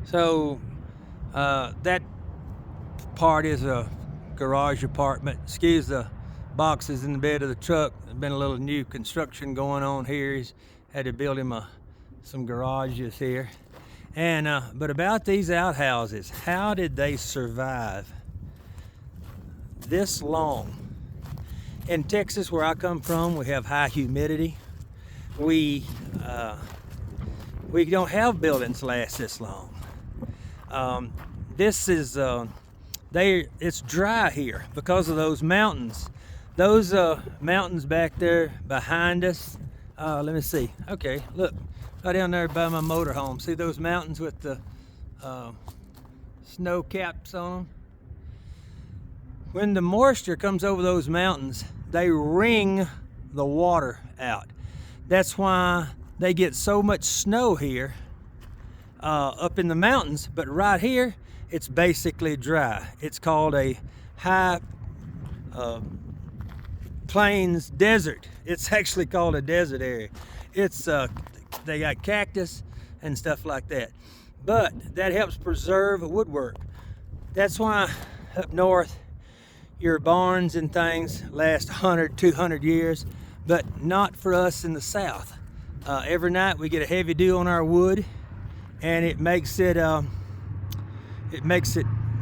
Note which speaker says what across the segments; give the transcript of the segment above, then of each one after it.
Speaker 1: So that part is a garage apartment. Excuse the boxes in the bed of the truck. There's been a little new construction going on here. He's had to build him some garages here. And but about these outhouses, how did they survive this long? In Texas, where I come from, we have high humidity. We don't have buildings last this long. This is it's dry here because of those mountains. Those mountains back there behind us. Let me see. Okay, look, right down there by my motorhome. See those mountains with the snow caps on them? When the moisture comes over those mountains, they wring the water out. That's why they get so much snow here up in the mountains, but right here it's basically dry. It's called a high plains desert. It's actually called a desert area. It's they got cactus and stuff like that, but that helps preserve woodwork. That's why up north your barns and things last 100, 200 years, but not for us in the south. Every night we get a heavy dew on our wood, and it makes it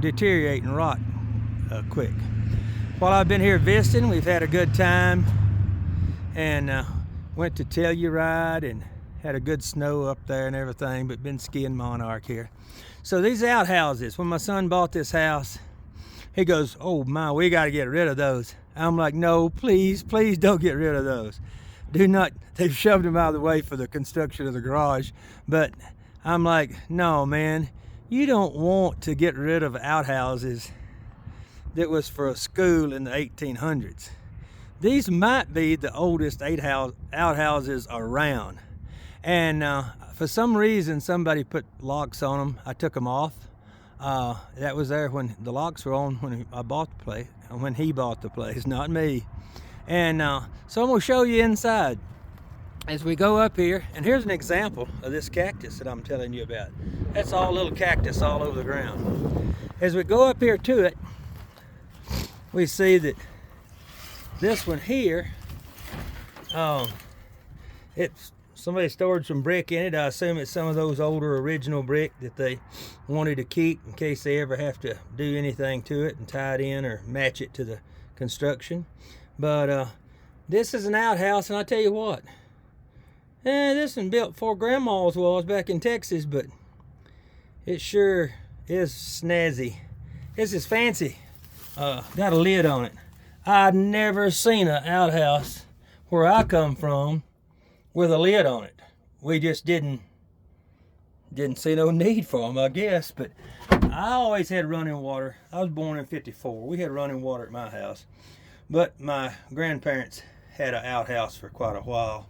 Speaker 1: deteriorate and rot quick. While I've been here visiting, we've had a good time, and went to Telluride and had a good snow up there and everything, but been skiing Monarch here. So these outhouses, when my son bought this house, he goes, "Oh my, we got to get rid of those." I'm like, "No, please don't get rid of those. Do not." They've shoved them out of the way for the construction of the garage, but I'm like, "No, man, you don't want to get rid of outhouses that was for a school in the 1800s. These might be the oldest outhouses around, and for some reason somebody put locks on them. I took them off. That was there when the locks were on when I bought the place, when he bought the place, not me. And so I'm gonna show you inside as we go up here. And here's an example of this cactus that I'm telling you about. That's all little cactus all over the ground. As we go up here to it, we see that this one here, it's somebody stored some brick in it. I assume it's some of those older original brick that they wanted to keep in case they ever have to do anything to it and tie it in or match it to the construction. But this is an outhouse, and I tell you what, this one built before Grandma's was back in Texas, but it sure is snazzy. This is fancy. Got a lid on it. I'd never seen an outhouse where I come from with a lid on it. We just didn't see no need for them, I guess. But I always had running water. I was born in '54. We had running water at my house, but my grandparents had an outhouse for quite a while.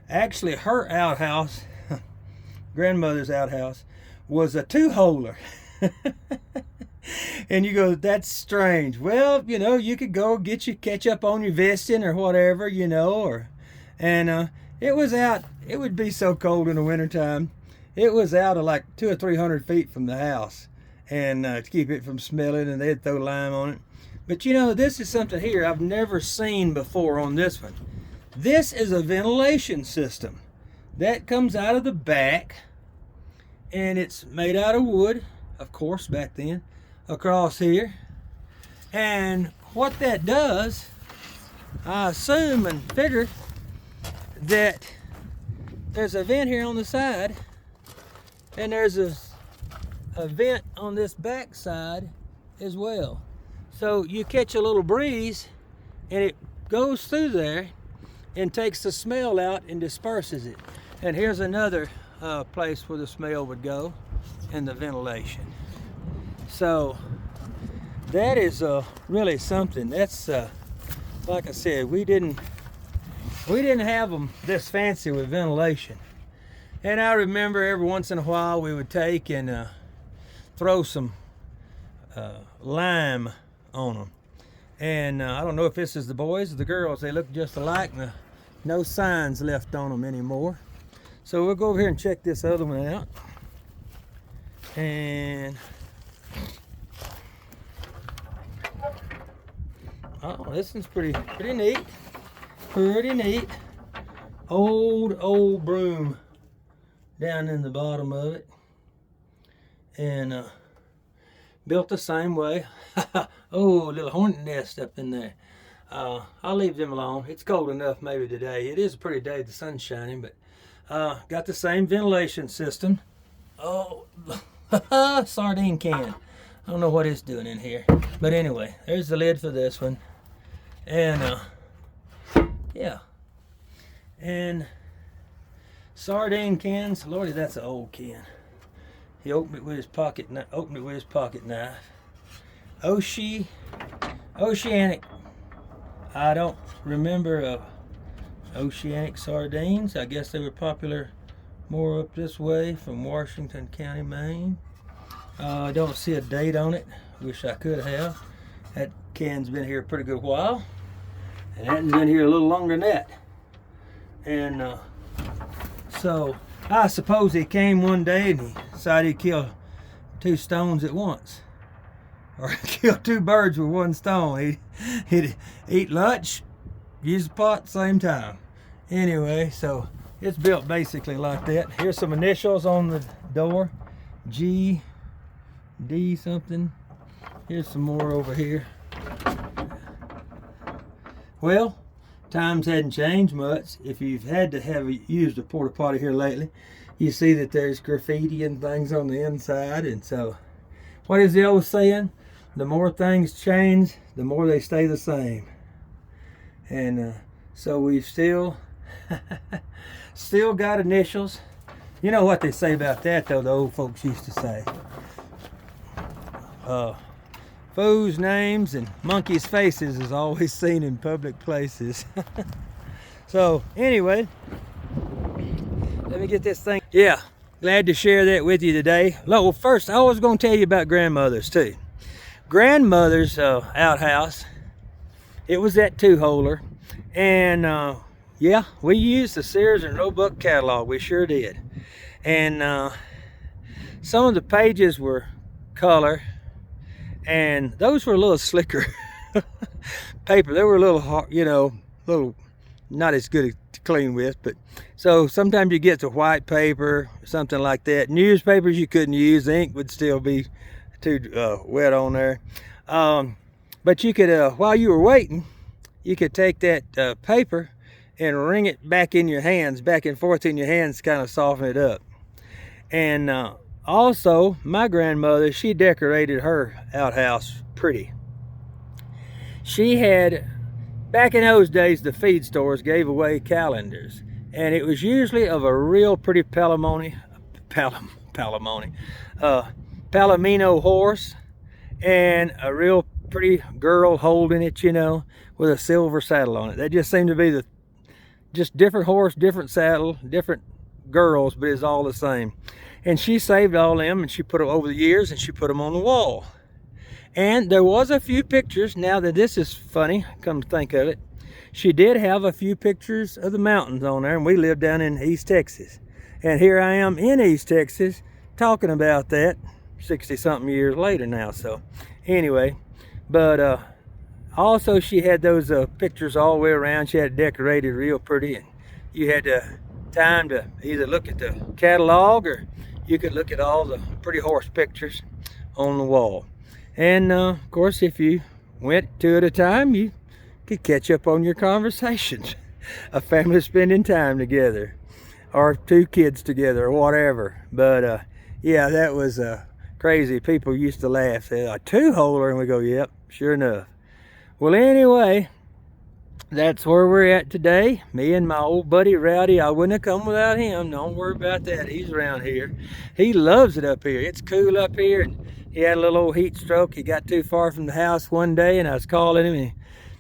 Speaker 1: Actually, her outhouse, grandmother's outhouse, was a two-holer. And you go, "That's strange." Well, you know, you could go get your ketchup on your vesting or whatever, you know, and it was out. It would be so cold in the wintertime. It was out of like 200 or 300 feet from the house, and to keep it from smelling, and they'd throw lime on it. But you know, this is something here I've never seen before on this one. This is a ventilation system that comes out of the back, and it's made out of wood, of course, back then, across here. And what that does, I assume and figure that there's a vent here on the side, and there's a vent on this back side as well. So you catch a little breeze and it goes through there and takes the smell out and disperses it. And here's another place where the smell would go, and the ventilation. So that is really something. That's like I said, we didn't have them this fancy with ventilation. And I remember every once in a while we would take and throw some lime on them. And I don't know if this is the boys or the girls. They look just alike, and no signs left on them anymore. So we'll go over here and check this other one out. And oh, this one's pretty neat. Pretty neat. Old broom down in the bottom of it. And built the same way. Oh, a little hornet nest up in there. I'll leave them alone. It's cold enough maybe today. It is a pretty day, the sun's shining, but got the same ventilation system. Oh, sardine can. I don't know what it's doing in here. But anyway, there's the lid for this one. And yeah. And sardine cans. Lordy, that's an old can. He opened it with his pocket knife. Oceanic. I don't remember oceanic sardines. I guess they were popular more up this way from Washington County, Maine. I don't see a date on it. Wish I could have. That can's been here a pretty good while. And that one's been here a little longer than that. And so I suppose he came one day and he decided he'd kill two stones at once. Or kill two birds with one stone. He'd eat lunch, use the pot at the same time. Anyway, so it's built basically like that. Here's some initials on the door. G, D something. Here's some more over here. Well, times hadn't changed much. If you've had to have used a porta potty here lately, you see that there's graffiti and things on the inside. And so, what is the old saying? The more things change, the more they stay the same. And so we've still got initials. You know what they say about that, though, the old folks used to say. Foos' names and monkeys' faces is always seen in public places. So, anyway, let me get this thing. Yeah, glad to share that with you today. Well, first, I was going to tell you about grandmother's, too. Grandmother's outhouse, it was that two-holer. And, yeah, we used the Sears and Roebuck catalog. We sure did. And some of the pages were color. And those were a little slicker paper. They were a little hard, little not as good to clean with. But so sometimes you get to white paper, something like that. Newspapers you couldn't use. The ink would still be too wet on there. But you could, while you were waiting, you could take that paper and wring it back in your hands, back and forth in your hands, to kind of soften it up. And also, my grandmother, she decorated her outhouse pretty. She had, back in those days, the feed stores gave away calendars. And it was usually of a real pretty Palomino horse. And a real pretty girl holding it, with a silver saddle on it. That just seemed to be just different horse, different saddle, different girls, but it's all the same. And she saved all them, and she put them over the years, and she put them on the wall. And there was a few pictures. Now that this is funny, come to think of it, she did have a few pictures of the mountains on there, and we lived down in East Texas. And here I am in East Texas talking about that 60-something years later now. So anyway, but also she had those pictures all the way around. She had it decorated real pretty, and you had time to either look at the catalog or you could look at all the pretty horse pictures on the wall. And of course, if you went two at a time, you could catch up on your conversations. A family spending time together, or two kids together, or whatever. But yeah, that was crazy. People used to laugh, say, a two-holer, and we go, yep, sure enough. Well, anyway, that's where we're at today. Me and my old buddy Rowdy. I wouldn't have come without him. Don't worry about that. He's around here. He loves it up here. It's cool up here. And he had a little old heat stroke. He got too far from the house one day, and I was calling him, and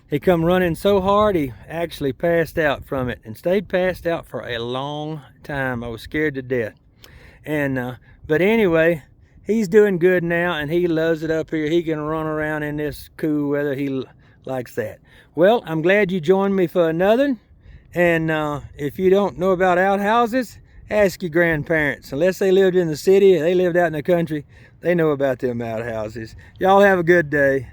Speaker 1: he come running so hard he actually passed out from it, and stayed passed out for a long time. I was scared to death. And but anyway, he's doing good now, and he loves it up here. He can run around in this cool weather. He likes that. Well, I'm glad you joined me for another. And if you don't know about outhouses, Ask your grandparents. Unless they lived in the city or they lived out in the country, they know about them outhouses. Y'all have a good day.